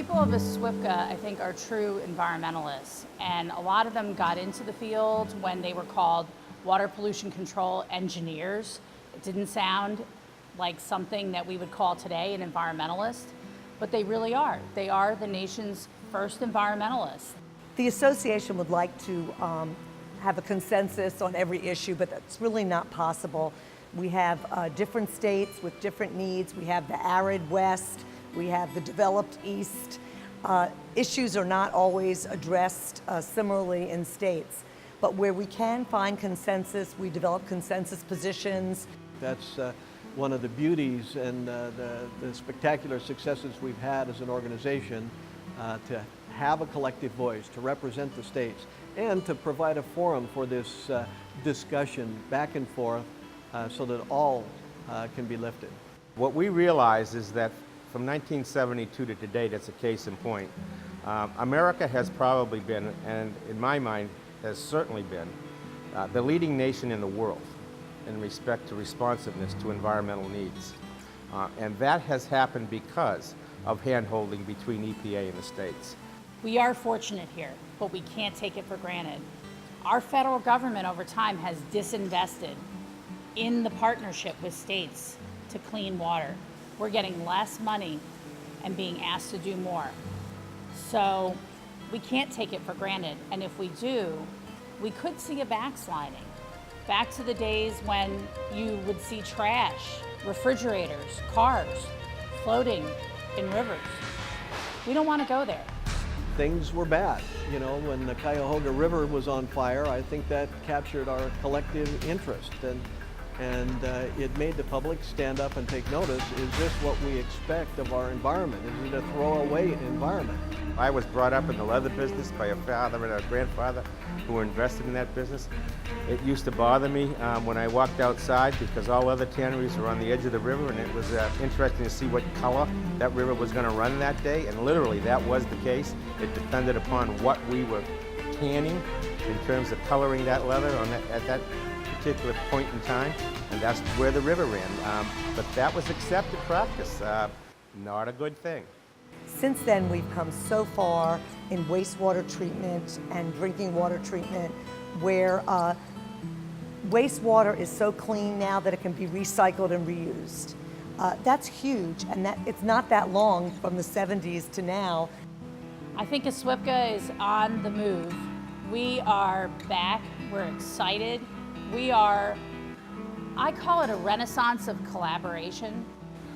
people of ASIWPCA, I think, are true environmentalists, and a lot of them got into the field when they were called water pollution control engineers. It didn't sound like something that we would call today an environmentalist, but they really are. They are the nation's first environmentalists. The association would like to have a consensus on every issue, but that's really not possible. We have different states with different needs. We have the arid West, we have the developed East. Issues are not always addressed similarly in states, but where we can find consensus, we develop consensus positions. That's one of the beauties and the spectacular successes we've had as an organization, to have a collective voice, to represent the states, and to provide a forum for this discussion back and forth so that all can be lifted. What we realize is that from 1972 to today, that's a case in point. America has probably been, and in my mind has certainly been, the leading nation in the world in respect to responsiveness to environmental needs. And that has happened because of hand-holding between EPA and the states. We are fortunate here, but we can't take it for granted. Our federal government over time has disinvested in the partnership with states to clean water. We're getting less money and being asked to do more. So we can't take it for granted. And if we do, we could see a backsliding. Back to the days when you would see trash, refrigerators, cars floating in rivers. We don't want to go there. Things were bad. You know, when the Cuyahoga River was on fire, I think that captured our collective interest. And it made the public stand up and take notice. Is this what we expect of our environment? Is it a throwaway environment? I was brought up in the leather business by a father and a grandfather who were invested in that business. It used to bother me when I walked outside because all other tanneries were on the edge of the river, and it was interesting to see what color that river was going to run that day, and literally that was the case. It depended upon what we were tanning in terms of coloring that leather at that particular point in time, and that's where the river ran. But that was accepted practice, not a good thing. Since then, we've come so far in wastewater treatment and drinking water treatment, where wastewater is so clean now that it can be recycled and reused. That's huge, and it's not that long from the 70s to now. I think ASIWPCA is on the move. We are back, we're excited. We are, I call it a renaissance of collaboration.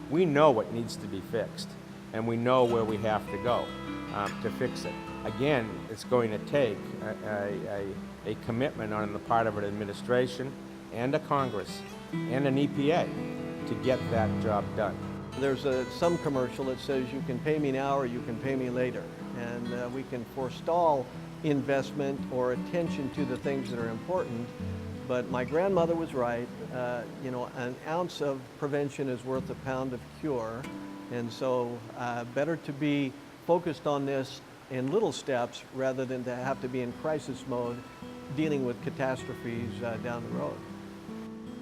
We know what needs to be fixed, and we know where we have to go to fix it. Again, it's going to take a commitment on the part of an administration and a Congress and an EPA to get that job done. There's some commercial that says you can pay me now or you can pay me later. And we can forestall investment or attention to the things that are important. But my grandmother was right. You know, an ounce of prevention is worth a pound of cure. And so better to be focused on this in little steps rather than to have to be in crisis mode dealing with catastrophes down the road.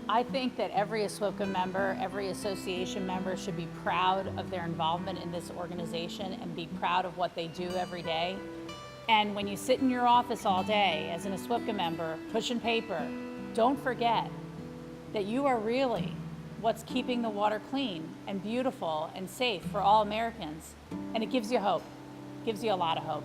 I think that every ASIWPCA member, every association member should be proud of their involvement in this organization and be proud of what they do every day. And when you sit in your office all day as an ASIWPCA member pushing paper, don't forget that you are really what's keeping the water clean and beautiful and safe for all Americans. And it gives you hope, gives you a lot of hope.